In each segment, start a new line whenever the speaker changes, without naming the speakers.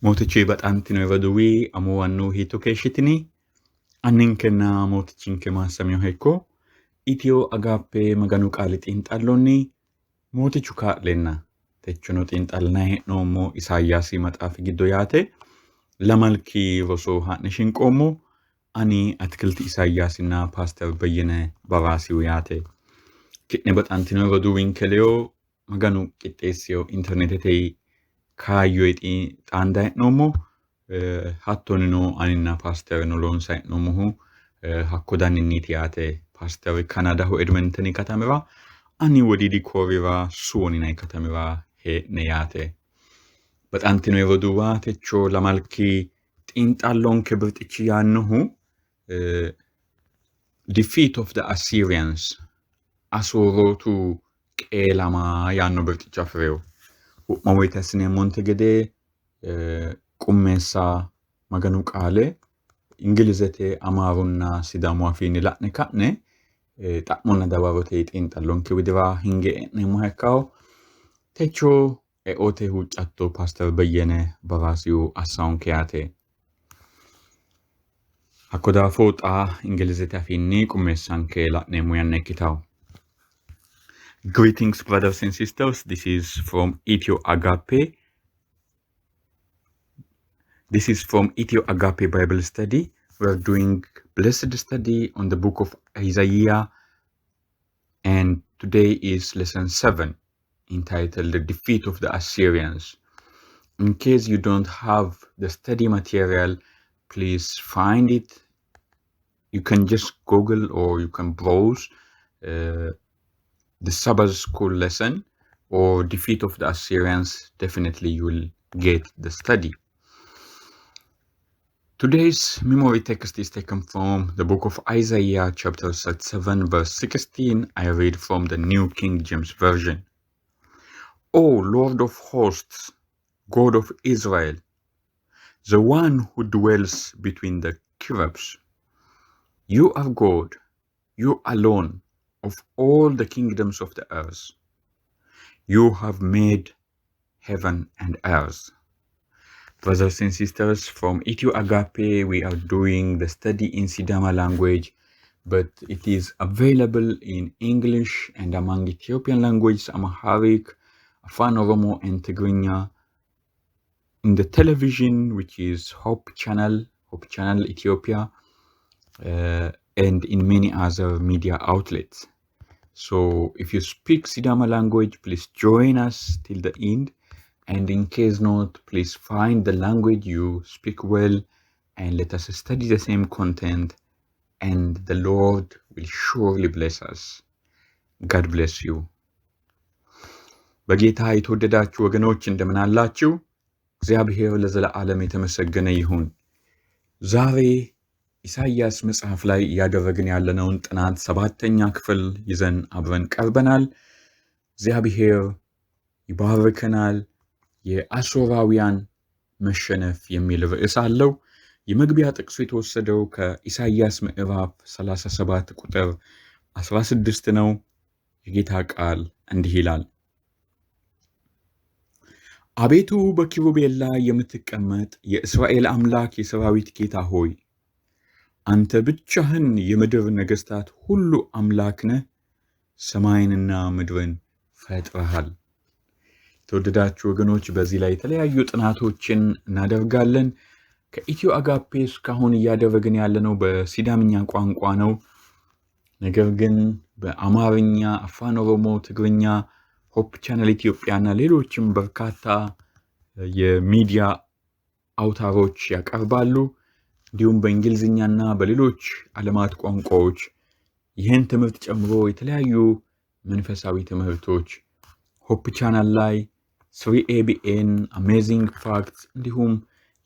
Mootichi baxantino evaduwi amuwannu hiito keeshshitini anninkenna mootichinke maassamyo hekko Ethio Agape maganu qaali xiinxallonni mootichu kaa'lenna techono xiinxallinay hee'noommo Isaayyaasi maxaafi giddo yaate lamalki roso haa'ne shinqoommo ani atikilti Isaayyaasinna Pastor Beyyene Baraasiu yaate ki'ne baxantino evaduwinke leyo maganu qixxeessiyo internetete kaayyo xaanda hee'noommo hattonino aninna Pastor no loonsa hee'noommohu hakko daninniiti yaate Pastor Kanadaho Edmontoni katamira ani wodiidi koorira suwoninay katamira hee'ne yaate baxantino evaduwa techo lamalki xiinxallonke birxichi yaannohu defeat of the Assyrians asoorootu qeelama yaanno birxicha fireyo hu'ma woyte assineemmonte gede qummeessa maganu qaale ingilizete amaarunna sidaamu afiinni la'ne ka'ne xa'monna dawarote xiinxallonke widira hinge e'neemmoha ikkawo techo e'ote huuccatto Pastor Beyyene Baraasiu assawonke yaate hakko daafo xaa ingilizete afiinni qummeessanke la'neemmo yanna ikkitawo. Greetings, brothers and sisters. This is from Ethio Agape. This is from Ethio Agape Bible Study. We are doing blessed study on the book of Isaiah, and today is lesson 7, entitled The Defeat of the Assyrians. In case you don't have the study material, please find it. You can just Google or you can browse the Sabbath school lesson or Defeat of the Assyrians. Definitely you will get the study. Today's memory text is taken from the book of Isaiah chapter 37 verse 16. I read from the New King James Version. O Lord of hosts, God of Israel, the one who dwells between the cherubs, you are God, you alone, of all the kingdoms of the earth. You have made heaven and earth. Brothers and sisters, from Ethio Agape, we are doing the study in Sidama language, but it is available in English and among Ethiopian languages, Amharic, Afan Oromo, and Tigrinya, in the television, which is Hope Channel Ethiopia, and in many other media outlets. So if you speak Sidama language, please join us till the end. And in case not, please find the language you speak well and let us study the same content, and the Lord will surely bless us. God bless you. በጌታ የተወደዳችሁ ወገኖች እንደምን አላችሁ? እግዚአብሔር ለዘለዓለም የተመሰገነ ይሁን። ዛሬ ኢሳይያስ መጽሐፍ ላይ ያደረግን ያለነውን ጥናት 7ኛ ክፍል ይዘን አብረን ቀርበናል። እግዚአብሔር ይባርከናል። የአሦራውያን መሸነፍ የሚል ርዕስ አለው። የመግቢያ ጥቅሱ የተወሰደው ከኢሳይያስ ምዕራፍ 37 ቁጥር 16 ነው። የጌታ ቃል እንዲህ ይላል። አቤቱ በኪሩቤል ላይ የምትቀመጥ የእስራኤል አምላክ የሰራዊት ጌታ ሆይ፣ አንተ ብቻህን የምድር ነገሥታት ሁሉ አምላክ ነህ፣ ሰማይንና ምድርን ፈጥረሃል። ተወደዳችሁ ወገኖች፣ በዚህ ላይ የተለያዩ ጥናቶችን እናደርጋለን። ከኢትዮ አጋፔ እስካሁን እያደረግን ያለነው በሲዳምኛ ቋንቋ ነው። ነገር ግን በአማርኛ፣ አፋን ኦሮሞ፣ ትግርኛ፣ ሆፕ ቻናል ኢትዮጵያና ሌሎችም በርካታ የሚዲያ አውታሮች ያቀርባሉ። እንዲሁም በእንግሊዝኛና በሌሎች ዓለማት ቋንቋዎች ይህን ትምህርት ጨምሮ የተለያዩ መንፈሳዊ ትምህርቶች ሆፕ ቻናል ላይ 3ABN፣ አሜዚንግ ፋክትስ እንዲሁም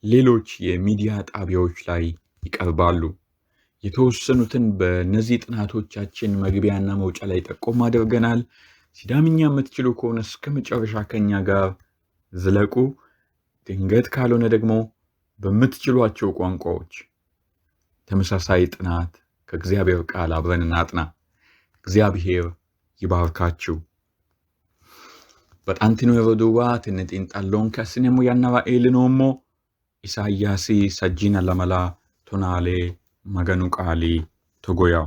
ሌሎች የሚዲያ ጣቢያዎች ላይ ይቀርባሉ። የተወሰኑትን በእነዚህ ጥናቶቻችን መግቢያና መውጫ ላይ ጠቆም አድርገናል። ሲዳምኛ የምትችሉ ከሆነ እስከ መጨረሻ ከኛ ጋር ዝለቁ። ድንገት ካልሆነ ደግሞ በምትችሏቸው ቋንቋዎች ተመሳሳይ ጥናት ከእግዚአብሔር ቃል አብረን እናጥና። እግዚአብሔር ይባርካችሁ። But antino eroduwa tinnet intalon kasinemo yannawa elinomo ኢሳይያሲ ሰጂና ለመላ ቶናሌ መገኑ ቃሊ ቶጎያው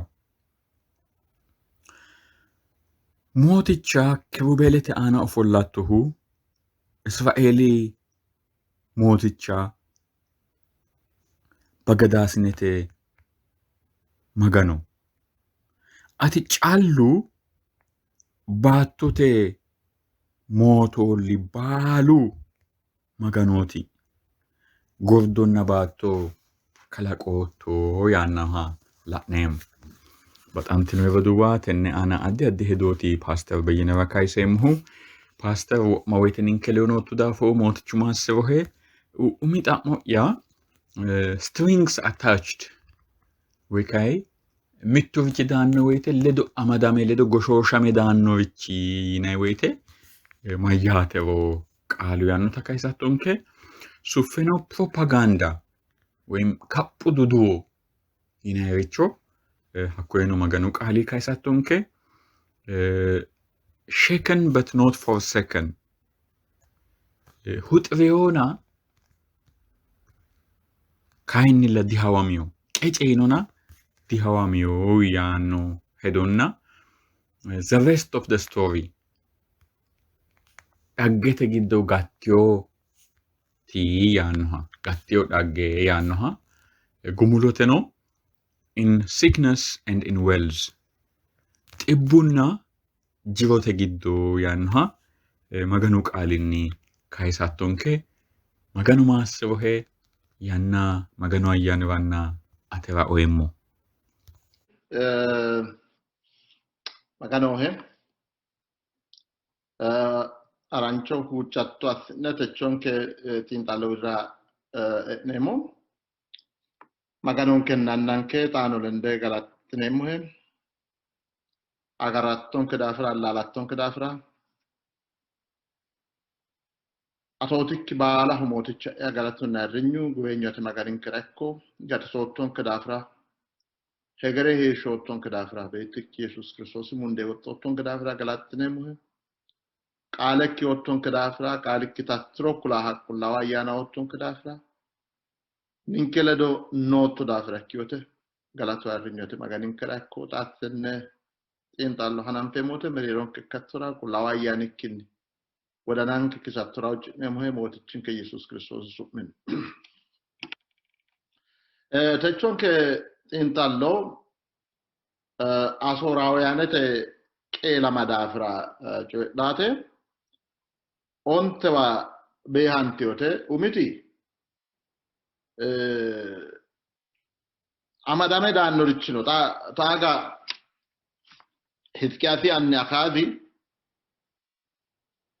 ሞቲቻ ክቡቤሌቴ አና ኦፎላቱሁ እስራኤሊ ሞቲቻ በገዳስኔቴ መገኑ አቲ ጫሉ ባቱቴ ሞቶ ሊባሉ መገኖቲ ጎርዶና ባቶ ከለቆቶ ያናሃ ላኔም በጣም ትንበዱዋ ተነ አና አዲ አዲ ሄዶቲ ፓስተር በየነራ ካይሰምሁ ፓስተር ማዌትን ኢንከሌኖቱ ዳፎ ሞትቹ ማስሮሄ ኡሚጣሞ ያ strings attached ወይካይ ሚቱቪች ዳኖ ወይቴ ለዶ አማዳሜ ለዶ ጎሾሻሜ ዳኖ ቪቺ ናይ ወይቴ ማያተሮ ቃሉ ያኑ ተካይሳቶንከ ሱፌኖ ፕሮፓጋንዳ ወይም ካፑ ዱዱዎ ይናይሪቾ ሀኮይኑ መገኑ ቃሊ ካይሳቶንከ shaken but not forsaken ሁጥሪዮና ካይን ለዲሃዋሚዮ ቀጨይኖና ዲሃዋሚዮ ያኖ ሄዶና the rest of the story ዳገተ ጊዶ ጋትዮ ቲ ያኖሃ ጋትዮ ዳገ ያኖሃ ጉሙሎቴ ነው in sickness and in wells ጢቡና ጅሮቴ ጊዶ ያኖሃ መገኑ ቃሊኒ ካይሳቶንከ መገኑ ማስሮሄ ያና መገኑ አያንባና አተራ ኦየሞ
መገኑ ሄ አራንቾ ሁጫቶ አስነተቾንከ ቲንጣለውራ ነሞ መገኑንከ ናናንከ ጣኖ ለንደ ገላት ነሞ ሄ አገራቶንከ ዳፍራ ላላቶንከ ዳፍራ አቶቲክ ባላ ሁሞቲች ያጋላቱና ያርኙ ጉበኛት መጋሪን ከረኮ ያተሶቶን ከዳፍራ ሄገሬ ሄሾቶን ከዳፍራ በኢትክ ኢየሱስ ክርስቶስ ሙንደ ወጥቶን ከዳፍራ ገላትነሙ ቃለክ ወጥቶን ከዳፍራ ቃልክ ታትሮኩላ ሐቁላዋ ያናውቶን ከዳፍራ ንንከለዶ ኖቶ ዳፍራ ኪዮተ ገላቱ ያርኙት መጋሪን ከረኮ ጣትነ ጤንጣሎ ሐናም ተሞተ መሪሮን ከከተራ ኩላዋ ያንክን ወዳናንክ ከሳትራውጭ ነሞሄ ሞትችን ከኢየሱስ ክርስቶስ ሱምን ተቾንከ ጤንጣሎ አሶራውያነተ ቄላ ማዳፍራ ጮዳቴ ኦንተዋ በሃንቲዮተ ኡሚቲ አማዳሜ ዳኖርች ነው ታጋ ህዝቂያሲ አንያካዚ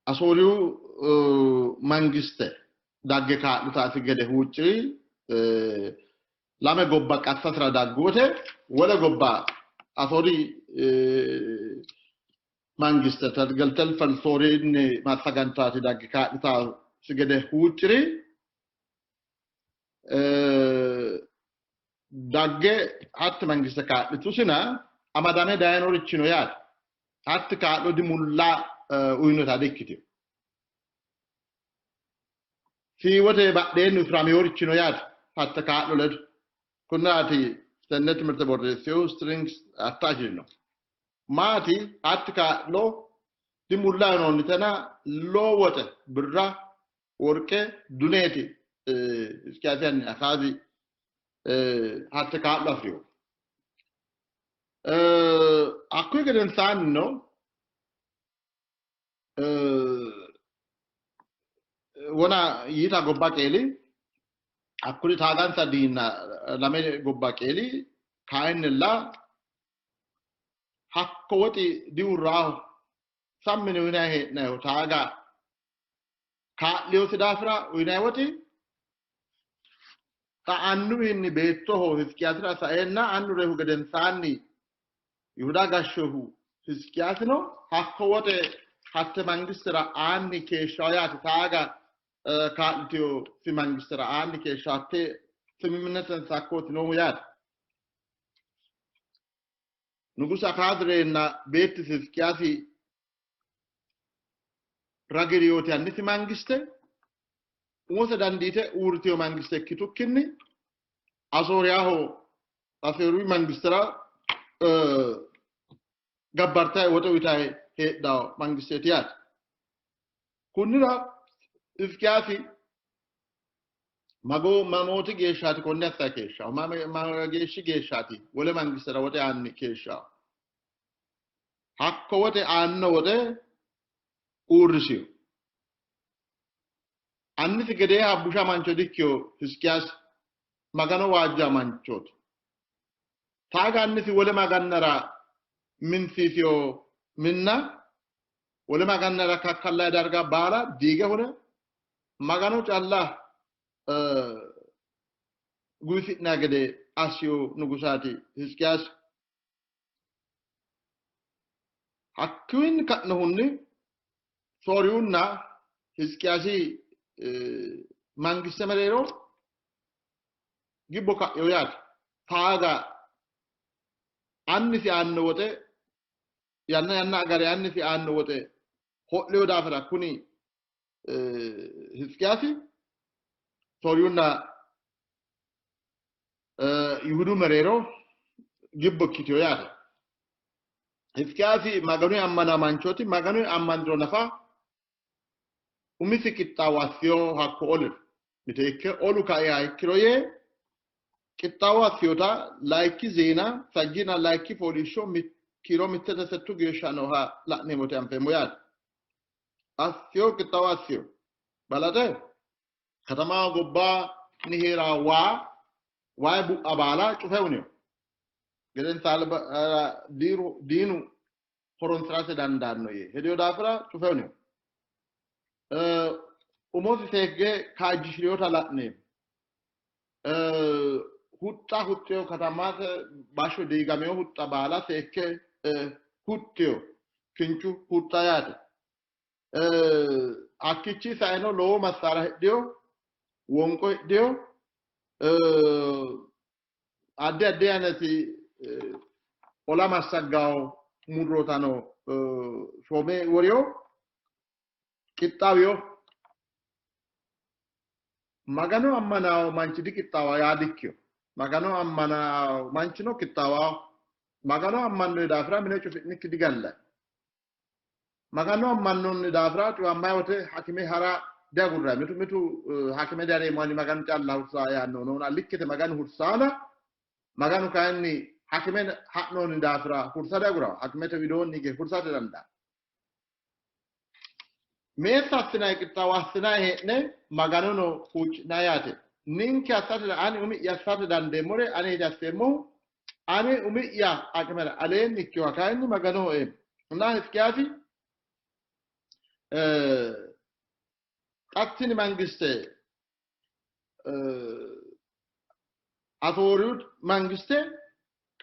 አሶሪው መንግስት ዳገካ ሉታሲ ገደ ሁጪ ላመ ጎባ ቀፈስራ ዳጎተ ወለ ጎባ አሶሪ መንግስት ተገልተል ፈልሶሪን ማታጋንታቲ ዳገካ ሉታ ሲገደ ሁጪ ዳገ አት መንግስት ካሉቱስና አማዳሜ ዳይኖርች ነው ያት አት ካሉ ዲሙላ ኡይኖታ ደክቲው ሲወተ ባደን ፍራሚዮርች ነው ያት አተካሉ ለድ ኩናቲ ሰነት ምርተ ቦርደሲው ስትሪንግስ አታች ነው ማቲ አትካሎ ዲሙላ ነው ንተና ሎወተ ብራ ወርቄ ዱኔቲ እስኪያተን አኻዚ አትካሉ አፍሪው አኩይ ገደን ሳን ነው ወና ይታ ጎባ ቄሊ አኩሪ ታጋንታ ዲና ለሜ ጎባ ቄሊ ካይንላ ሐቆቲ ዲውራው ሳምነ ወና ሄ ነው ታጋ ካሊዮ ሲዳፍራ ወና ወቲ ታአኑ ይኒ ቤቶ ሆ ህዝቂያስራ ሳኤና አኑ ረሁ ገደን ሳኒ ይሁዳ ጋሸሁ ህዝቂያስ ነው ሐቆወተ ሀተ መንግስራ አንድ ከሻያት ታጋ ካልቲዮ ሲ መንግስራ አንድ ከሻቴ ስምምነትን ሳኮት ነው ያት ንጉስ አካድሬና ቤት ህዝቂያሲ ራገሪዮት ያንተ መንግስት umosa dandite urtiyo mangiste kitukkinni Asoriyaho Aseru mangistera gabbarta woto witaay heeddaw mangistetiyaat kunnira iskiyaasi mago mamoti geeshshaati konneassa keeshshaw ma geeshshi geeshshaati wole mangistera wote aanni keeshshaw hakko wote aanno wote uurrisiyo annisi gedee habbusha mancho dikkiyo hiskiyaas magano waajja manchooti taaga annisi wole magannara minsiisiyo minna wole magannara kakkallay darga baala diige hune magano calla guusi'na gede asiyo nugusaati hiskiyaas hakkiwin ka'nohunni sooriyunna hiskiyaasi mangiste mereero gibbo ka'yo yaate taaga annisi aanno wote yanna agare annisi aanno wote ho'leyo daafira kuni hiskiyaasi sooriyunna yihudu mereero gibbo ikkitiyo yaate hiskiyaasi maganuyi ammana manchooti maganuyi ammandiro nafa umisi qixxaawassiyo hakko olir miteekke olu ka'iya ikkiro yee qixxaawassiyota layikki zeena sajjina layikki fooliishsho kiiro mittete settu geeshsha nooha la'neemote anfeemmo yaate assiyo qixxaawassiyo balate katamaa gobbaanni heeraa wayi bu'a baala cufewuniyo geden saala diinu horonsirate dandaanno yee hedeyo daafira cufewuniyo umosi seegge kaajjishiriyota la'neemmo huxxa huxxeyo katamaate bashsho diigameyo huxxa baala seekke huxxeyo kinchu huxxa yaate hakkichi saeno lowo massaara hedhiyo wonqo hedhiyo addi addi ayneti ola massaggawo murrotano shoome woriyo qixxaawiyo magano ammanawo manchi diqixxaawa yaadikkiyo magano ammanawo manchino qixxaawawo magano ammannoyi daafira mine cufi'nikki digalla magano ammannonni daafira cuwammayi wote hakime hara diagurrayi mitu hakime dareemmo ani maganu calla hursaa yaanno noona likkite maganu hursaana maganu kayinni hakime ha'noonni daafira hursa diagurawo hakimete widoonni hige hursate dandaa meessa assinayi qixxaawo assinayi hee'ne maganono huucci'nayi yaate ninke assate ani umi'ya assate dandeemmore ani hede asseemmohu ani umi'ya akimera aleenni ikkiwa kayinni maganoho eemmo እና hiskiyaasi xattini mangiste atooriut mangiste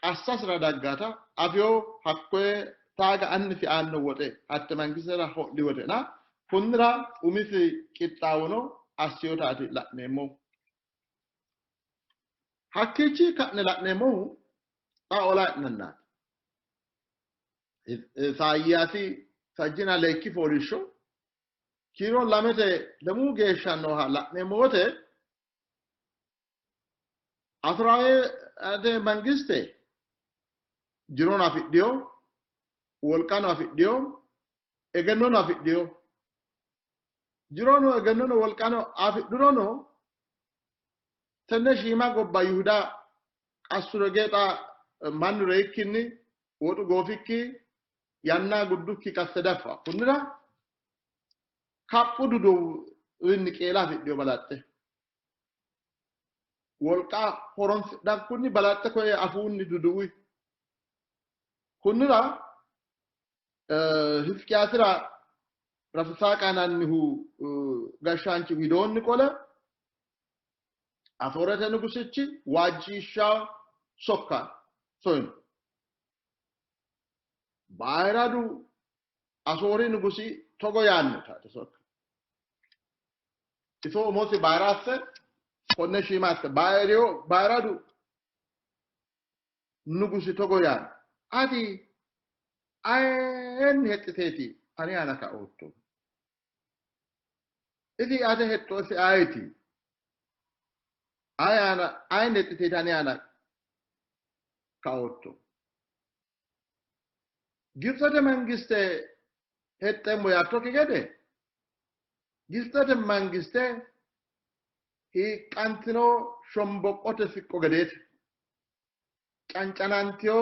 qassasira daggata afiyo hakkoye taaga annisi aanno woxe hatte mangistera ho'li wote na kunnira umisi qixxaawuno assiyotaati la'neemmohu hakkichi ka'ne la'neemmohu xa ola'nannaati Isaayyaasi sajjina leekki fooliishsho kiiro lamete lemuu geeshsha nooha la'neemmo wote Asiraayete mangiste jirono afidhiyo wolqano afidhiyo egennono afidhiyo jirono egennono wolqano afidhurono tenne shiima gobba Yihuda qassure geexa mannu reekkinni woxu goofikki yanna guddukki qasse daffa kunnira kaphu dudu winni qeela afidhiyo balaxxe wolqa horonsidhan kunni balaxxe koye afuunni duduwi kunnira hiskiyaasira rafisaa qaanannihu gashshaanchi widoonni qole asoorete nugusichi waajjiishsha sokka soyino bayradu asoori nugusi togo yaanno taate sokka iso umosi bayrasse konne shiimasse bayradu nugusi togo yaanno ati ayenni hexxiteeti ani ana ka ootto Isi ate hetto si ayeti. Ayana ayne titani ana kaotto. Giftate mangiste hette mo yatto kigede. Giftate mangiste hi qantino shomboqote sikko gedete. Cancanantio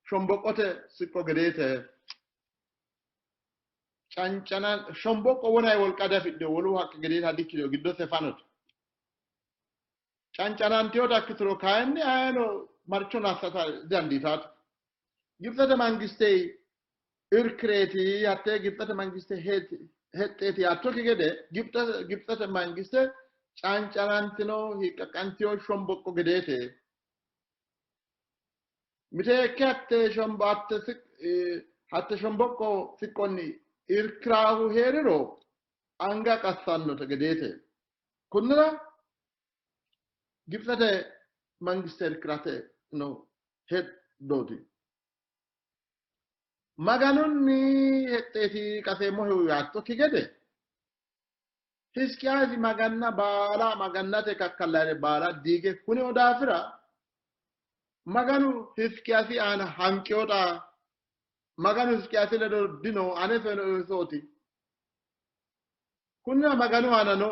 shomboqote sikko gedete. Cancanan shomboqo wonay wolqada fidde wolu hak gedete hadikkido giddo se fanot. Cancanantio dakkitro kayne ayno marcho nasata danditat. Giftate mangiste irkreti hatte giftate mangiste hetteti atto kigede giftate mangiste cancanantino hiqqantio shomboqo gedete. Mite katte shombatte hatte shombokko sikkonni irkrahu heriro anga qassannote gedete kunnira giftate mangiste irkrate no het doti maganunni hetteti qaseemo hewatto kigede hiskiyaasi maganna baala magannate kakkallare baala diige kuni odafira maganu hiskiyaasi ana hanqiyota maganu hiskiyaasi ledo dino ane feno soti kunna maganu anano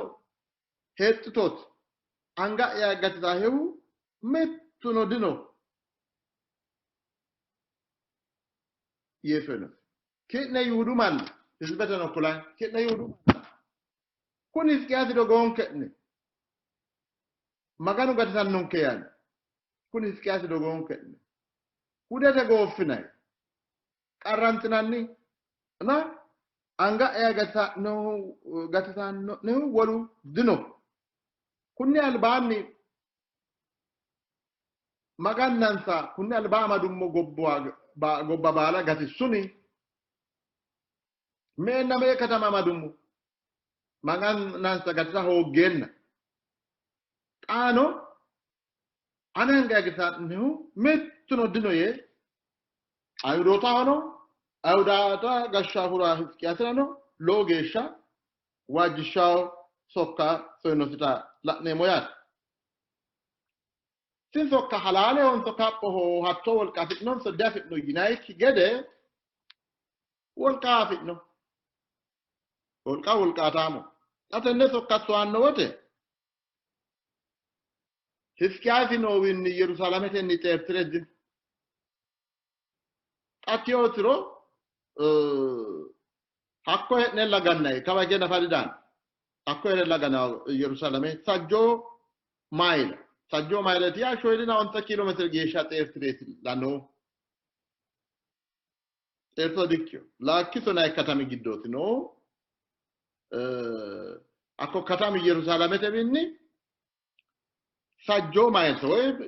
hettutot anga ya gatita hewu mettuno dino yefeno kitne yuduman hisbetano kulan kitne yuduman kun hiskiyaasi do gonketne maganu gatitan non keyan kun hiskiyaasi do gonketne kudete goofinay qarrantinanni na anga ya gatita no wolu dino kunni albani magannansa kunni albama dummo gobba bala gati suni me na me katama madummo magannansa gatita hoggenna ano ananga gata no mettuno dino ye ayudota hono ayudata gashafura hiskiyasirano logesha wajishao sokka soynosita la'ne moyat sin sokka halale on sokka ho hatto wol kafit non so dafit no unite gede wol kafit no wol katamo atende sokka so anno wote hiskiyasi no winni Yerusalemete ni tertred atiyotro hakko nella gannay kawage na fadidan hakko nella ganna Yerusaleme sajjo maile tiya shoydina 10 kilometer geesha tertred lano terto dikyo lakki sona katami giddoti no akko katami Yerusalemete binni sajjo maile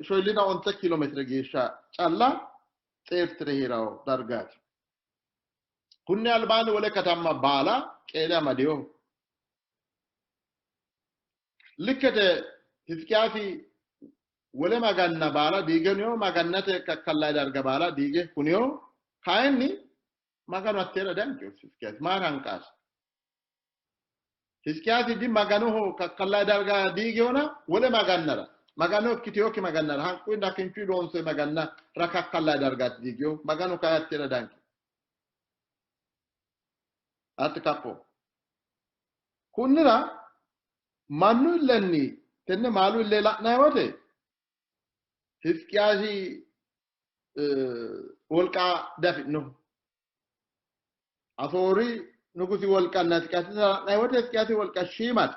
shoydina 10 kilometer geesha calla tertre hiraw dargat kunni albani wala katama bala qela madiyo likete hiskiyasi wala maganna bala digeniyo magannate kakkalla darga bala dige kuniyo kayni magano attera danke hiskiyasi marankas hiskiyasi di magano ho kakkalla darga digeyona wala magannara magano kitiyoki magannara hanku ndakin don so maganna rakakkalla darga digeyo magano kayattera danke atkapo kunnira mannu lenni tenne malu lela nayote hiskiyasi wolqa dafino afori nugusi wolqa naskatisa nayote hiskiyasi wolqa shimat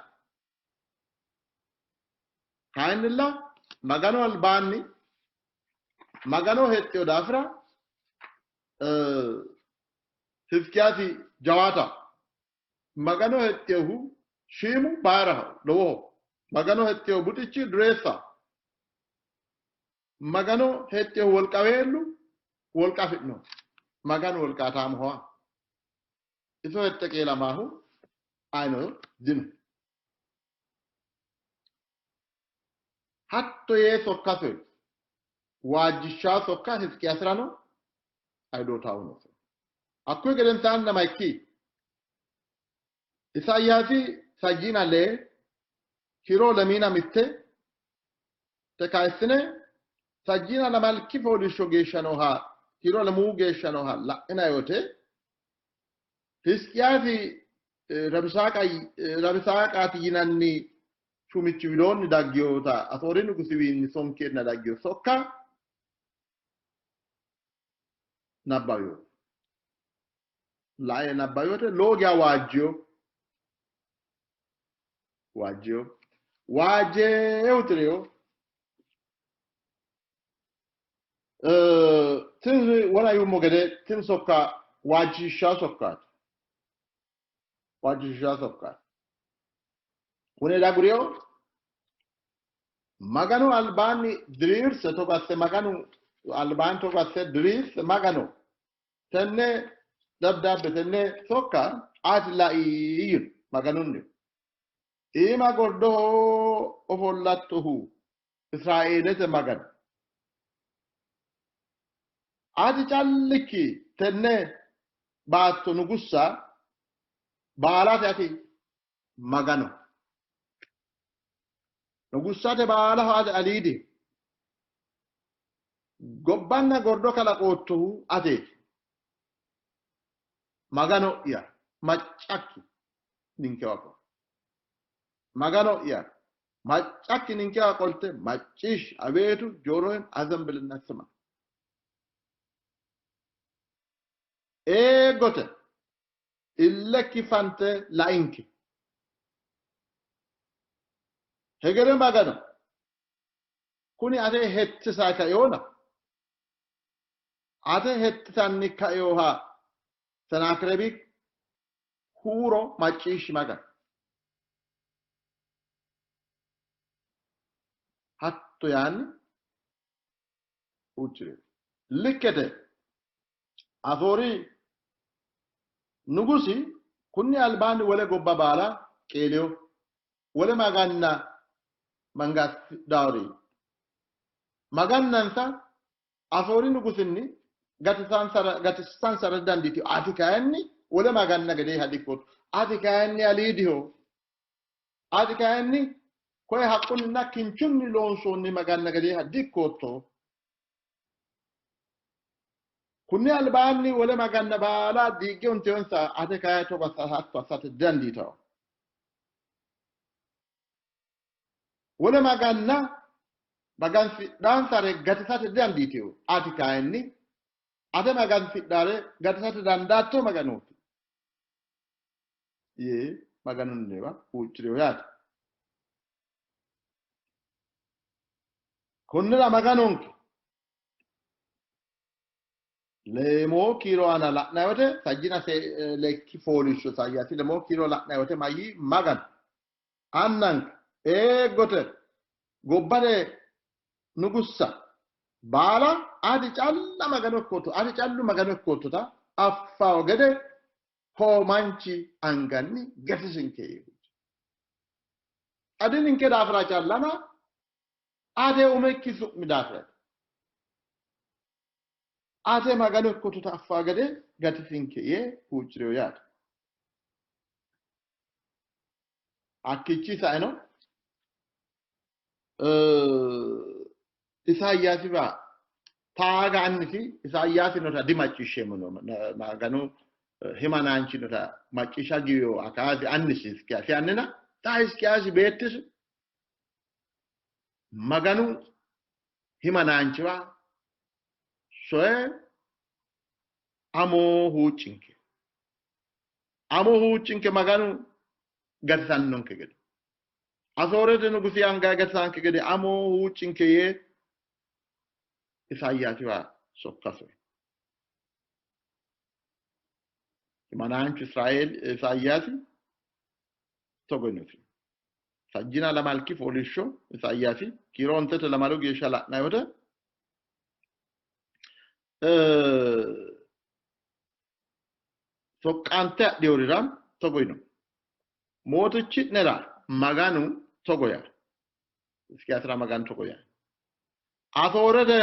kainilla magano albani magano hetyo dafra hiskiyasi jawata magano hetyo shimu bara lowo magano hetyo butichi dressa magano hetyo wolqawelu wolqafitno magano wolqatam ho iso hette kela mahu ayno dinu hatto ye sokkafe wajisha sokka hiskiyasrano aydo tawno akko geden sanna maiki Isayyasi sajjina le kiroo lamina mitte tekaayessine sajjina lamalki fooliishsho geeshshanoha kiroo lamuu geeshshanoha la'ina yote Hisqiyaasi rabisaaqaati yinanni shumichi widoonni daggiyoota Asoori nugusiwiinni sonkeenna daggiyo sokka nabbawiyo la'e nabbawiyote loogiya waajjeewtireyo tin wona yummo gede tin sokka waajjishshaa sokkaati kune daguriyo maganu albaanni diriirse togasse maganu albaan togasse diriirse maganu tenne dabdaabbe tenne sokka ati la'iyyun maganunni iima gordoho ofollattohu Israa'eelete maganu ati callikki tenne baatto nugussa baalate ati magano nugussate baalaho ati aliidi gobbanna gordo kalaqoottohu ateeti magano'ya maccakki ninkewa ko magano'ya maccakki ninkewa qolte macciish abeetu joorohen azambilinna sima eeggote illekki fante la'inki hegere magano kuni ate hettisaa kaeyoona ate hettisanni kaeyoha Senaakirebi huuro macciishi magano hatto yaanni huuccire likkete Asoori nugusi kunni albaanni wole gobba baala qeeleyo wole maganna mangas daawri magannansa Asoori nugusinni gatissan sara danditi ati kayanni wole maganna gede hadikkotu ati kayanni aliidiho ati kayanni koye haqqunninna kinchunni loonsoonni maganna gede hadikkootto kunni albaanni wole maganna baala diigge unteyonsa ate kaya toga hatto assate danditawo wole maganna magansidhaansare gatisate danditewo ati kayanni ate magansidhaare gatisate dandaatto maganooti yee maganunniwa huuccireyo yaate konnira maganonke lemoo kiiro ana la'nayote sajjina lekki fooliishsho Isaayyaasi lemoo kiiro la'nayote mayyi magano annanke eeggote gobbate nugussa baala ati calla magano ikkooto ati callu magano ikkoottota affawo gede hoomanchi anganni gatisinke adi ninke daafira callana ate umekki su'mi daafira ate magano ikkoottota affawo gede gatisinke yee huuccireyo yaate akkichi sa'eno Isaayyaasiwa taaga annisi Isaayyaasinnota dimacciishsheemono maganu himanaanchinota macciishsha giyo akaasi annisi Hisqiyaasi annina taa Hisqiyaasi beettisu maganu himanaanchiwa soye amoo huuccinke maganu gatisannonke gede Asoorete nugusi anga gatisanke gede amoo huuccinke yee Isaayyaasiwa sokkasoe himanaanchu Isaayyaasi togonosi sajjina lamalki fooliishsho Isaayyaasi kiiroontete lamalu geeshsha la'nayote soqqante adhiyorira togoyno mootichi'nera maganu togoya Hisqiyaasira maganu togoya Asoorete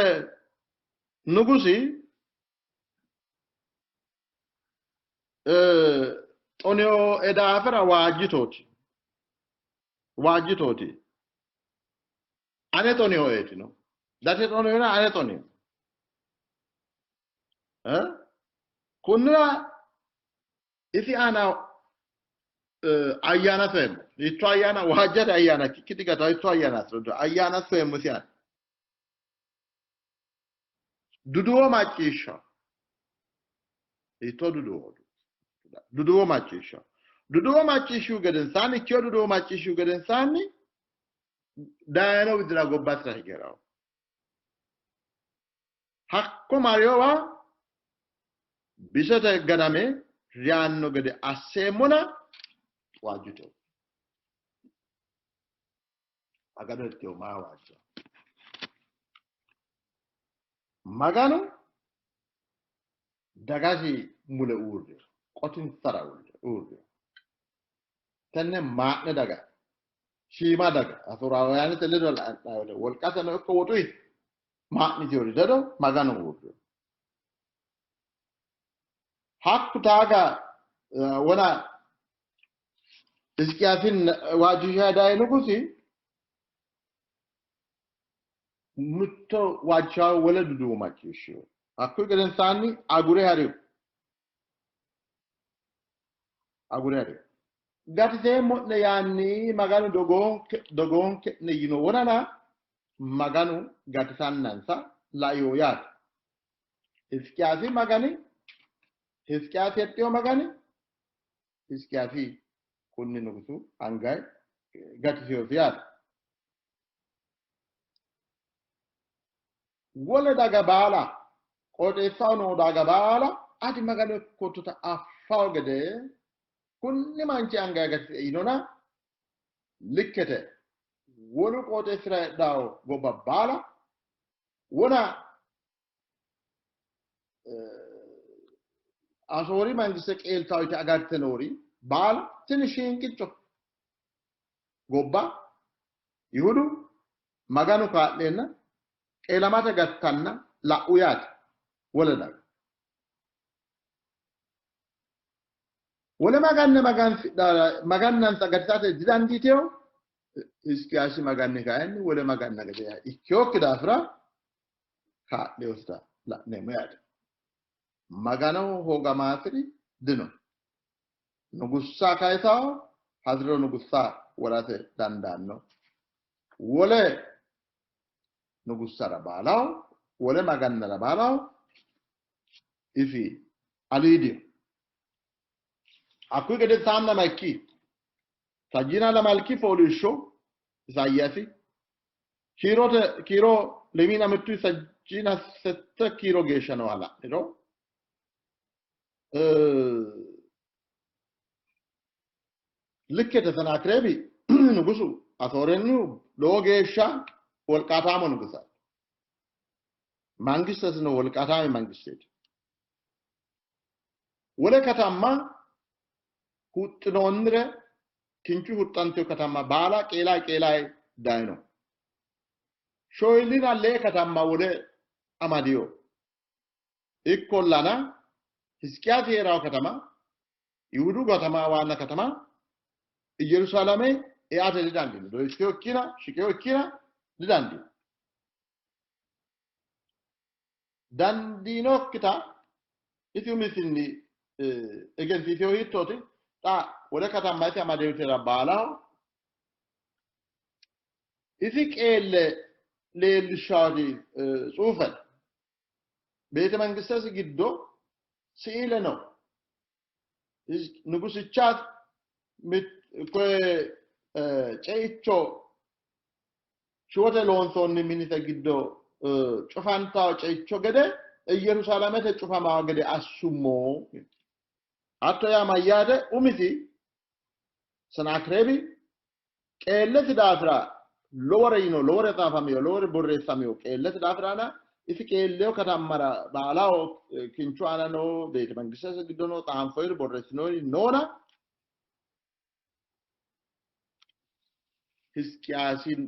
nugusi xoniyo edaafira waajjitooti waajjitooti anetoni ho'eetino datetoni ho'ena anetoni kunnira isi ana ayyaana feemu itto ayyaana waajjate ayyaana kikkiti gata itto ayyaana asrodo ayyaana feemu si ana duduwo macciishsha itto duduwo macciishsha duduwo macciishshu gedensaanni ikkeyo duduwo macciishshu gedensaanni daayino widira gobbasira higerawo hakko mariowa bisete ganame riyaanno gede asseemmona waajjito agadotteo maa waajjo maganu dagasi mule uurde qotin sara uurde tenne maa'ne daga shiima daga asuraawayani telle dol dhaawle wolqatano ikko wotuyi maa'ni tiori dedo maganu uurde hakku taaga wona iskiyaasin waajjishaa daa'e nugusi mutto waajjishaa wala duduwo macciishshiyo hakku gedensaanni agure hariyo gati seemmo'ne yaanni maganu dogoonke ne yino wonana maganu gatisannansa la'iyo yaate hiskiyaasi magani hiskiyaasi hexxiyo magani hiskiyaasi kunni nugusu angay gatisiyosi yaate wole daga baala qooxeessaho noo daga baala ati maganu kottuta affawo gede kunni manchi angay gatise yinona likkete wolu qooxeessira heedhaawo gobba baala wona asoori mangiste qeeltawoyte agarte noori baala tini shiinqicco gobba yihudu maganu kaa'leenna qeelamate gattanna la'u yaate wole daga wole magannansa gatisate didandiiteyo hiskiyaasi maganni kaayinni wole maganna gede ikkeyokki daafira kaa'leyosita la'neemmo yaate maganaho hoogamaasiri dino nugussaa kayisawo hasiro nugussaa worate dandaanno wole nugussara baalaho wole magannara baalaho ifi aliidiyo hakkuyi gede saannama ikki sajjina lamalki fooliishsho isaayyaasi kiiro lemina mittu sajjina sette kiiro geeshsha no hala'niro likkete sanaakireebi nugusu asoorennu lowo geeshsha wolqaataamo nugusaati mangistesino wolqaataami mangisteeti wole katamma huxxinoonnire kinchu huxxanteyo katamma baala qeelaa dayino shoylina lee katamma wole amadiyo ikkollana hiskiyaasi heerawo katama yihudu katama waanna katama iyerusalame e'ate didandino doyiskeyo ikkina shiqeyo ikkina didandino dandiinokkita iti umisinni egensiiseyo hiittooti xa wole katamma isi amadeyotera baalaho isi qeelle leellishshaati tsuufe beete mangistesi giddo siile no nugusichaat koye ceicho shiwote loonsoonni minise giddo cufantawo ceicho gede Yerusalemete cufamawo gede assummo hatto yaa mayyaate umisi sanaakireebi qeellesi daafira lowore yino lowore xaafameyo lowore borreessameyo qeellesi daafiraana isi qeelleyo katammara baalaho kinchu aana no beete mangistese giddo no xaanfoyiri borreessinoyiri noona hiskiyaasin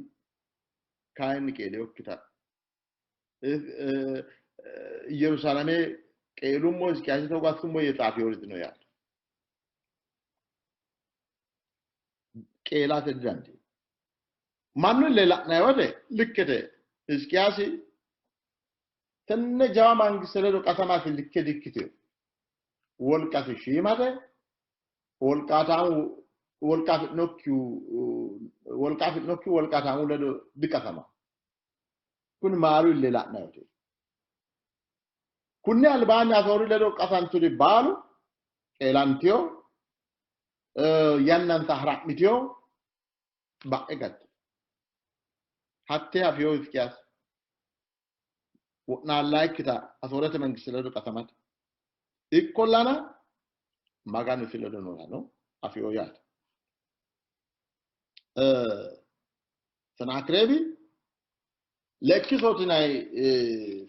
kayinni qeeleyokkita Yerusaleme qeelummo hiskiyaasi togo assummo yeexaafiyoriti no yaate qeelaate didandi Manu le la na wade likkete iskiasi tenne jama mangisere do kasama fi likke dikkite wol kasi shimade wol katamu wol kafi nokku wol katamu le do bikasama kun maru le la na wade kunne albani asoru le do kasanturi balu elantio yannan sahra mitio ba egat hatta afio iskias na like ta asorate mangisere do kasamat ikkolana maganu filo do no afio yat sana krebi lekki sotinay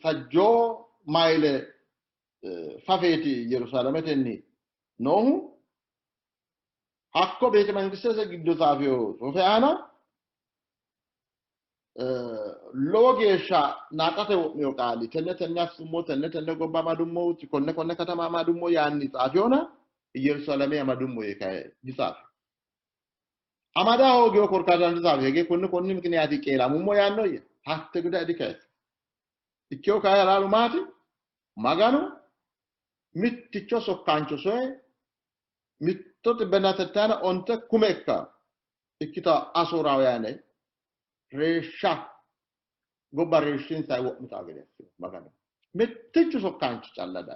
fajjo mayle fafeti Yerusalemeten ni nohu hakko bete mangisere giddo safio so feana logesha naqate mio qali tenne assumo tenne gobba madummo konne katama madummo yanni safiona Yerusaleme madummo yekay disaf amada hoge korkadan disaf hege konne mikniyati qela mummo yanno ye hatte guda dikay ikyo kay alalu mati maganu mitticho sokkancho soe mittote benatetana onte kumekka ikkita asorawayane resha gobba reshin sai wo mutagere magana mitticho sokkancho challada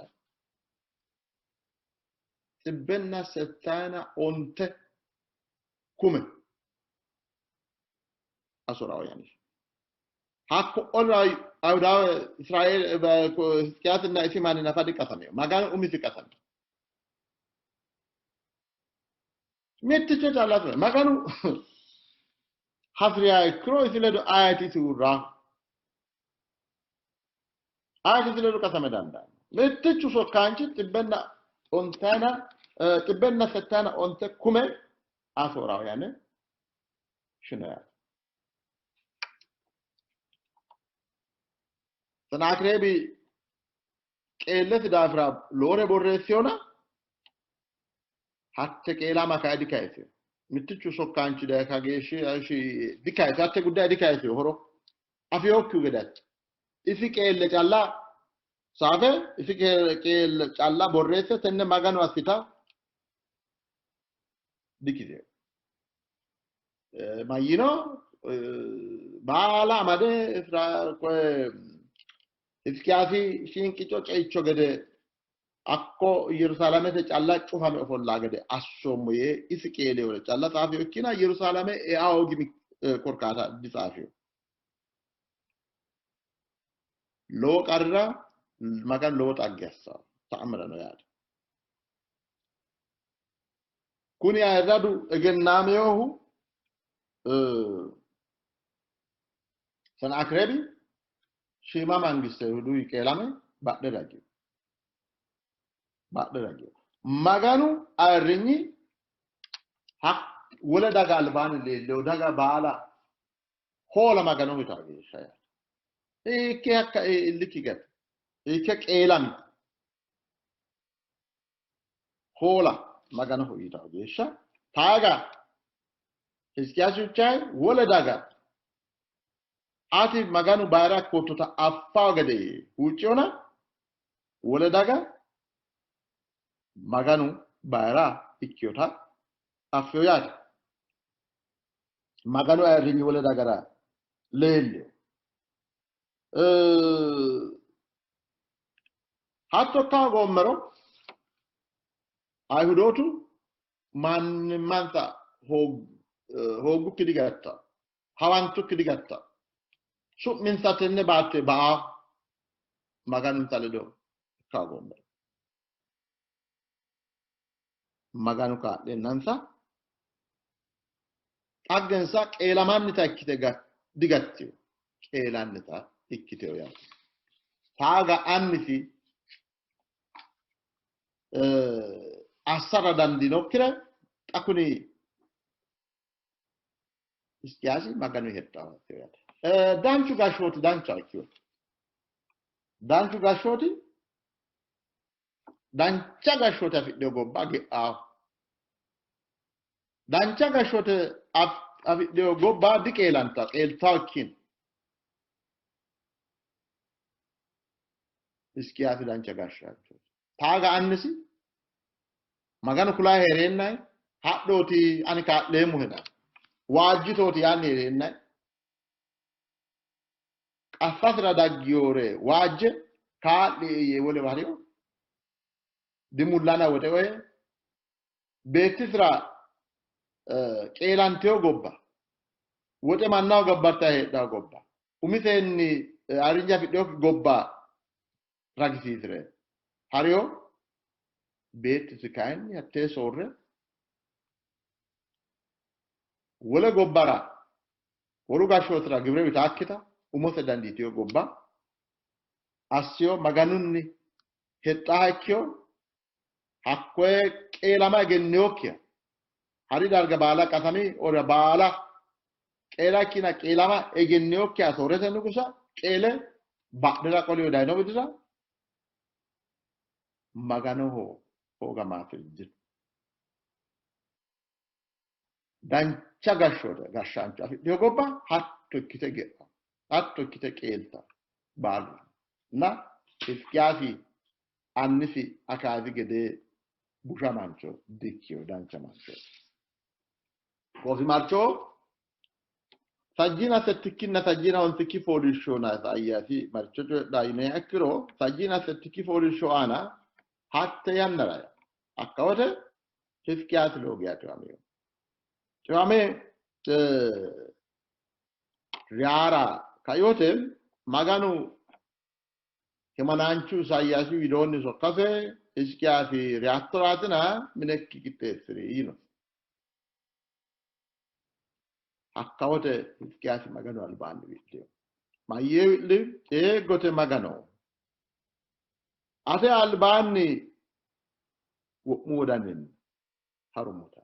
tibbenna settana onte kume asorawayane hakko olay awda Israel kiyatina isimani na fadi kasame magana umisi kasame mitticho challada maganu hasriya kro isiledo ayati surra ayati isiledo kasame danda mitticho sokkanchi tibbenna ontana tibbenna settana onte kume asorawayane shunaya sanakrebi qeellet dafra lore borresiona hatte qeela maka dikayse mittichu sokkanchi da kageshi ashi dikayse hatte gudda dikayse horo afiyokku gedat isi qeelle calla safe isi qeelle calla borrese tenne maganu asita dikide mayino baala amade fra ko iskiasi shinkicho ceicho gede akko Yerusalemete calla cufame ofolla gede assomoye isi qeele wala calla safi okkina Yerusaleme e aogi korkata disafio lo qarra magan lo taggessa ta'amrano yaade kuni ayradu egennameyohu sana akrebi shima mangiste hudu ikelame badde radio maganu arrinyi hak wala daga albani le daga bala hola maganu mitagi shaya ikke hakka illikigat ikke qelam hola maganu hoitagi sha taga iskiasu chai wala daga ati maganu bara kotota affagade uchiona wala daga maganu bara ikyota afyoyat maganu arrinyi wala dagara lele hatto ka gommero ayhudotu manta hogu kidigatta hawantu kidigatta su min satenne batte ba maganu taledo ka gommero maganu ka denansa aggensa qeelamannita ikkite digatti qeelannita ikkiteyo ya taaga annisi assara dandinokkire akuni iskiasi maganu hettawa tewata danchu gashoti dancha ikkiyo danchu gashoti dancha gashoti afidhe gobba ge'awo dancha gashoti afidhiyoo gobbaa di qeelanta qeeltaa wajjin Hisqiyaasi dancha gashshaachuu taaga annisi magana kulaa heereennay hadhooti ani kaadheemu hedha waajjitooti yaanni heereennay qaffasira daggiyoore waajje kaadheeyye wole bariyo dimullana wote waye beettisira qeelanteo gobba wote mannaho gabbarta heedhaa gobba umiteenni arinja fidhiyoo gobba ragisiisire hariyo beettisi kayinni hattee soorre wole gobbara wolu gashshootira gibre bitaakkita umose dandiitiyo gobba assiyo maganunni hexxaa ikkiyo hakkoye qeelama egenneyokkiya hari darga baala qasami ora baala qeela ikkina qeelama egenneyokkiya soorrete nugusa qeele badhira qoliyo dayino widira maganoho hoogamaafil jiru dancha gashshoote gashshaancho afidhiyo gobba hatto ikkite ge'a hatto ikkite qeelta baalu na Hisqiyaasi annisi akaazi gede busha mancho dikkiyo dancha mancho kofi marcho sajjina settikkinna sajjina ontikki fooliishshoona Isaayyaasi marcho coydhaa yine akkiro sajjina settikki fooliishshoo aana hatte yannara akka wote Hisqiyaasi loogiyaa co'ameyo co'ame riyaara kayote maganu himananchu Isaayyaasi widoonni sokkase Hisqiyaasi riyaattoraatina minekki qixxeessiri yino akka wote Hisqiyaasi maganu albaanni wi'liyo mayyee wi'li eeggote magano ate albaanni wo'mu wodanin harumota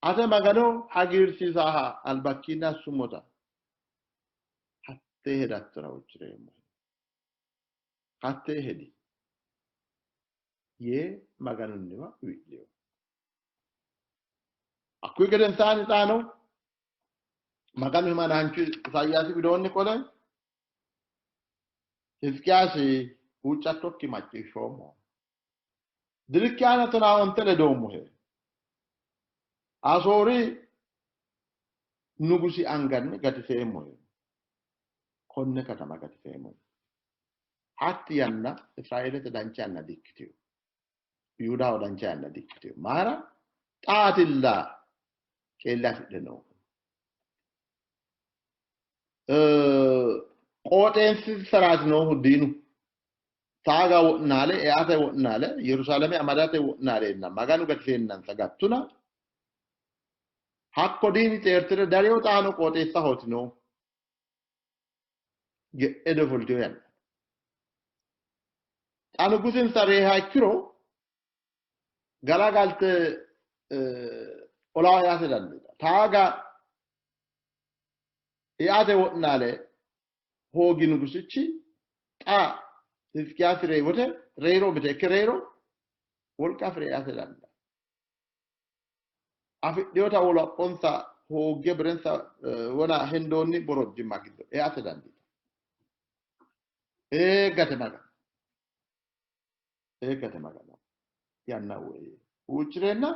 ate magano hagiirsiisaaha albakkiinni assumota hattee hedattora huccireemmo hattee hedi yee maganunniwa wi'liyo akkuyi gedensaani xaano maganu himananchu Isaayyaasi widoonni qole Hisqiyaasi huuccattokki macciishshoommo dirikkaana tonaa onte ledoommohe Asoori nugusi anganni gatiseemmohe konne katama gatiseemmo hatti yanna Israa'eelete dancha yanna dikkitiyo Yihudaho dancha yanna dikkitiyo maara xaatilla qeelle afidhe noo qooxeensi saraati noohu diinu taaga wo'naale e'ate wo'naale Yerusaaleme amadate wo'naaleenna maganu gatiseenansa gattuna hakko diini xeertire dareyo xaano qooxeessa hooti noo ge'edo fultiyo yanna xaanu gusinsa reeha ikkiro gala galte olaa yaate dandiita taaga e'ate wo'naale hoogi nugusichi xa Hisqiyaasi reewote reero biteekke reero wolqa fireeyate danda'a afidhiyota wolaphonsa hoogge birensa wona hendoonni borojjimma giddo e'ate dandiita eeggate magano yanna huuccireenna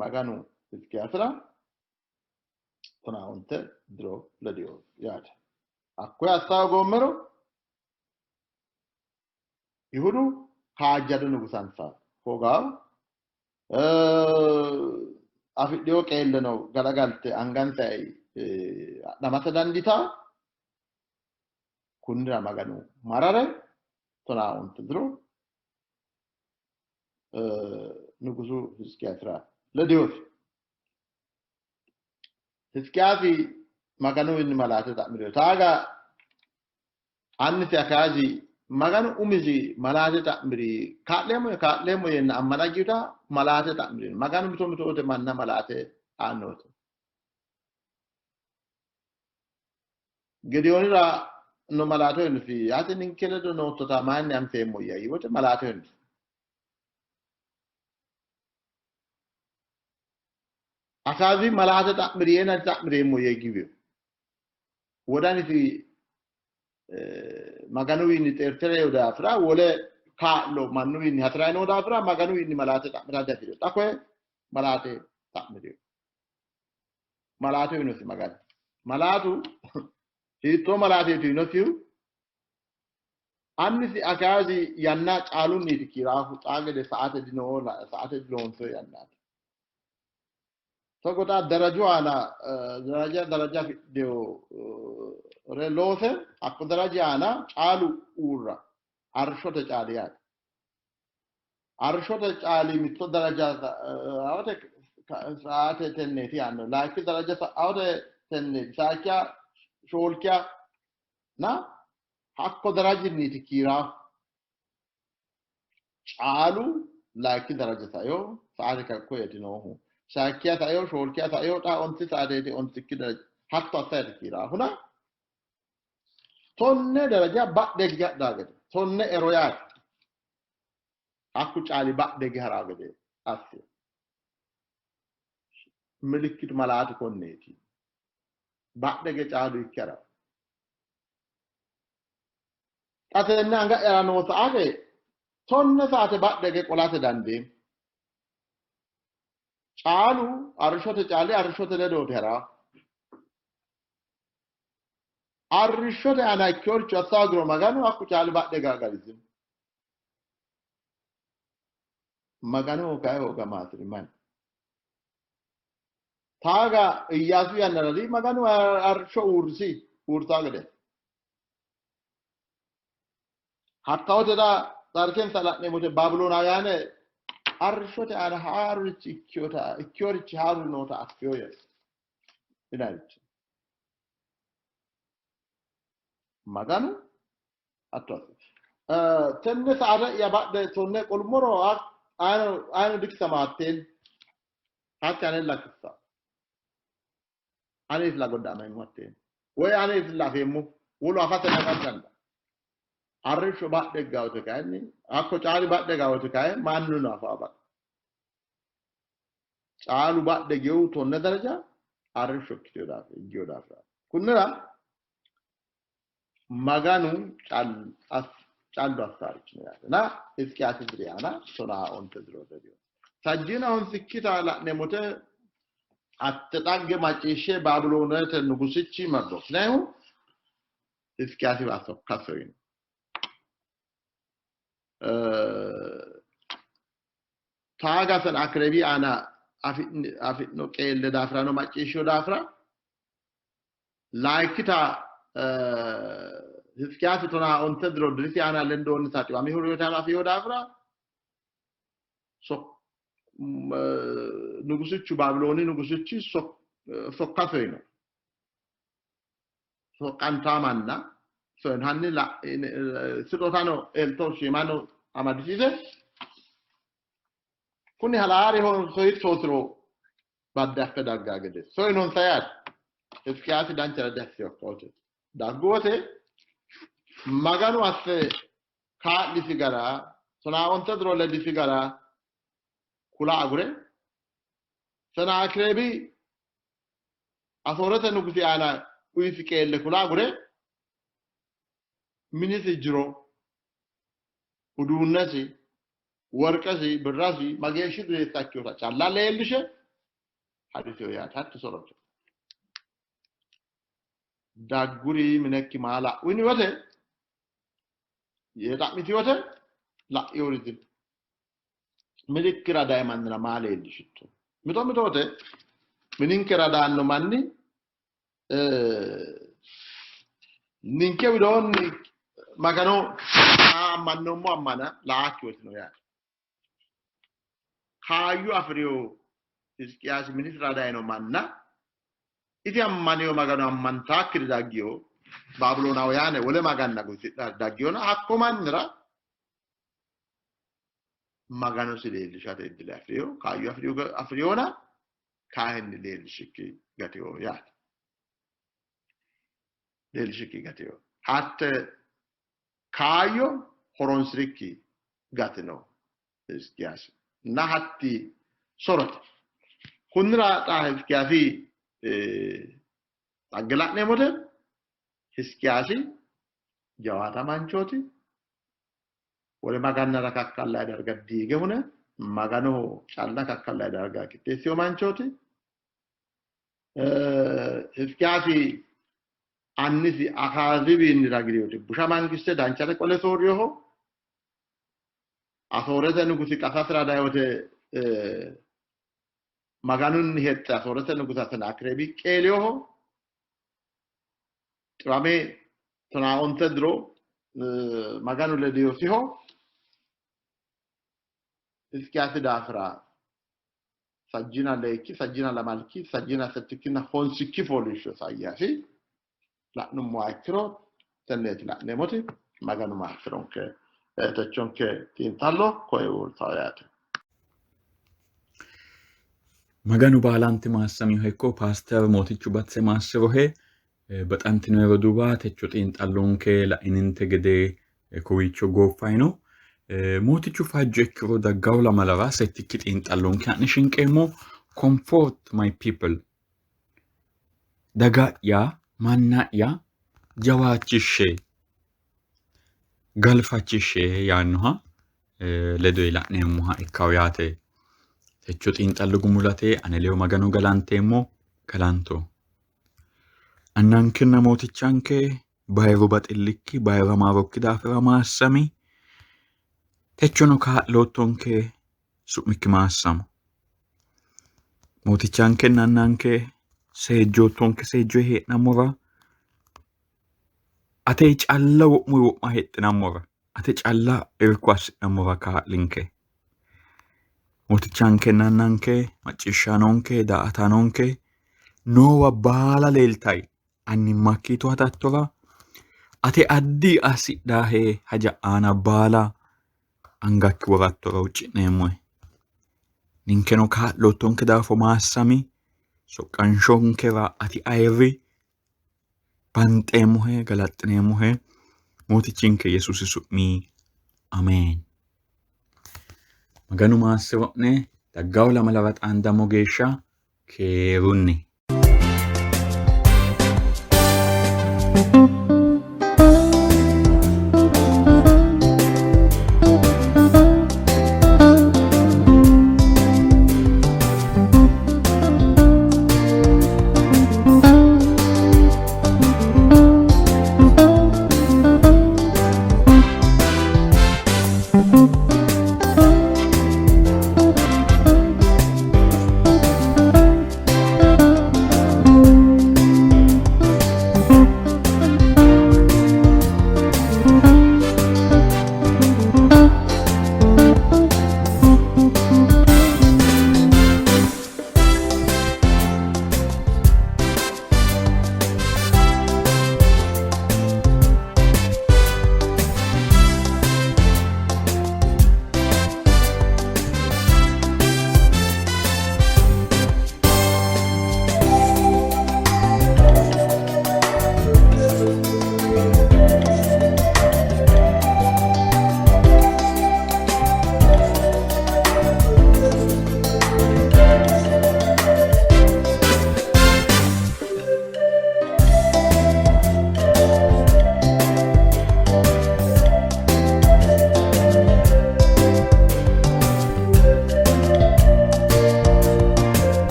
maganu Hisqiyaasira tonaa onte diro lediyo yaate hakkoye assawo goommero Yihudu kaajjado nugusansa hoogawo afidhiyo qeelleno galagalte angansay adhamate danditaa kunnira maganu marare tonaa onte diro nugusu Hisqiyaasira lediyooti Hisqiyaasi maganu inni malaate ta'miriyo taaga annisi akaazi maganu umisi malaate ta'miri kaa'leemmo yenna ammana giuta malaate ta'miri maganu mitoote manna malaate aannote Gideonira no malaate henfi yaate ninkeledo noottota maanni anfeemmo yayi wote malaate henfi. Akazi malata ta'miriye mo yegibiyo. Wodani fi maganu inni tertere da fra wole lo manu inni hatraino da fra maganu inni malata ta'mirada fiyo. Takwe malate ta'miriyo. Malatu inusi magana. Malatu hito malate tu inusiyo. Annisi akazi yanna caalun ni tikirafu tsagade saate dinola saate dilonso yanna. Sokota daraja deo relose akko darajana caalu urra arshote caaliyat. Arshote caali mitto daraja awate saate tenneti hanno laaki daraja awate tenneti saakya sholkya na hakko darajinni tikirafu caalu laaki daraja sayo saate kakko yetinohu. Sakia tayo, shorkia tayo, ta onti saadeti onti kida hatto asayati kira. Huna tonne daraja badde dagade. Tonne eroyat. Akku cali badde haragade. Assi. Milikit malati konneti. Badde ge cali ikkara. Atenne anga erano saage. Tonne saate badde ge kolate dande. Caalu arshote caali arshote ledo tera. Arshote ana kyorcho asagro maganu akku caali badde gagalizim. Maganu kayo gamatri man. Taga iyasu yanarali maganu arsho ursagade. Hakkawte da darken salatne mute Babylon ayane arshote ana haruchi ikkyorichi haru nota akyoya. Inarich. Maganu atwas. Tenne saada ya badde tonne kolmoro ayano diksamaten hakane lakissa. Anis lagoda men watten. Way anis lafemu wolo afate nakatanda. Arrisho badde gawte kayni akko caali badde gawte kay mannu na faaba. Caalu badde gewu tonne daraja arrisho kitiyoda giyoda fra. Kunnera maganu caldo assaricine na iskiati driana sona onte droda dio. Sajjina on sikkita la'ne mote atte dagge macishe Babylonete nugusichi mardo. Nehu iskiati baso kasoyin. Taga san akrebi ana afitno qelle dafra no macisho dafra laikita iskiati tona onte droda risi ana lendo on sati ami huru tama fiyo dafra so nugusichu Babyloni nugusichi so kasoyin. So kantamanna so hanni la sitotano elto shimano amadisise kuni halari hon so itotro badda pedagagede so non sayat eskiati dancara desio kote dagote maganu asse ka di figara sona onta drolle di figara kula agure sona akrebi asorata nukusi ana uifikelle kula agure minisi jiro udunnasi warqasi birrasi mageeshi dure takkiota challa leelishe hadithu ya tattu soroto dagguri minekki mala wini wote yeta miti wote la yoridin milikira daiman na mala elishitto mito wote mininkira danno manni ninke widonni magano manno mo amana la akiwetino ya kayu afriyo iskiasi ministra daino manna iti ammaniyo magano ammanta kiri daggiyo Babylona wayane wole maganna gusi daggiyo na hakko manira magano si leelishate iddile afriyo kayu afriyona kahenni leelishikki gatiyo ya leelishikki gatiyo hatte kayo horonsrikki gatino iskiasi na hatti sorot كنرا حزقياسي أجلاتني مودن حزقياسي جواتا مانشوتي ولما كان ركاك الله درجة ديجه هنا ما كانوا شالنا كاك الله درجة كتيسيو مانشوتي حزقياسي أنسي أخاذي بين راجليوتي بوشا مانكيسة دانشارك ولا سوريو أثورة نقصي كثرة دايوتي مغانون هيتا أثورة نقصي أثنا أكربي كيليو رامي تنا أنتدرو مغانو لديو فيهو إسكاسي دافرا سجينا ليكي سجينا لمالكي سجينا ستكينا هونسيكي فوليشو ساياسي لا نمو أكرو تنيت لا نموتي مغانو ما أكرون كي تشونكي تينتالو كوي ورطاياتي
Maganu baalanti maassami hekko paaster mootichu batse maassero he baxantino duba techo xiinxallonke la'ininte gede kowiicho gooffayno mootichu faajjo ikkiro daggaw lamalara settikki xiinxallonke ha'ne shinqeemmo comfort my people daga'ya manna'ya jawaachishshe galfachishshe yaannoha ledo la'neemmoha ikkaw yaate techo xiinxallo gumulate aneleyo maganu galanteemmo galanto annankenna mootichanke bayro baxillikki bayra maarokki daafira maassami techono kaa'loottonke su'mikki maassamo mootichankenna annanke seejjoottonke seejjoe hee'nammora ate calla wo'muy wo'ma heexxinammora ate calla irko assi'nammora kaa'linke mootichankenna annanke macciishshaanonke daa''ataanonke noowa baala leeltay annimmakkiito hatattora ate addi assidhaahe haja'aana baala angakki worattora ucci'neemmoe ninkeno kaa'loottonke daafo maassami soqqanshonkera ati ayirri banxeemmohe galaxxineemmohe mootichinke yesuusi su'mii ameen maganu maassiro'ne daggaw lamalara xaandammo geeshsha keerunni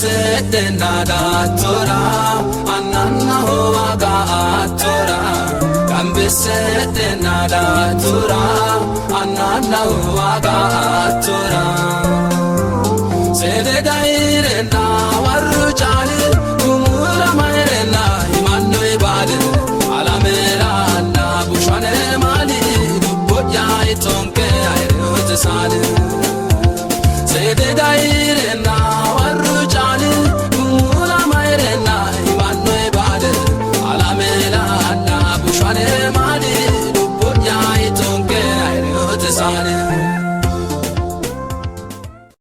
Ambese nada tora ananna hoaga tora Ambese nada tora ananna hoaga tora Sede daire na waru chale kumura maire na imanu ibade alamera na bushane mali boya itonke aire otesale Sede daire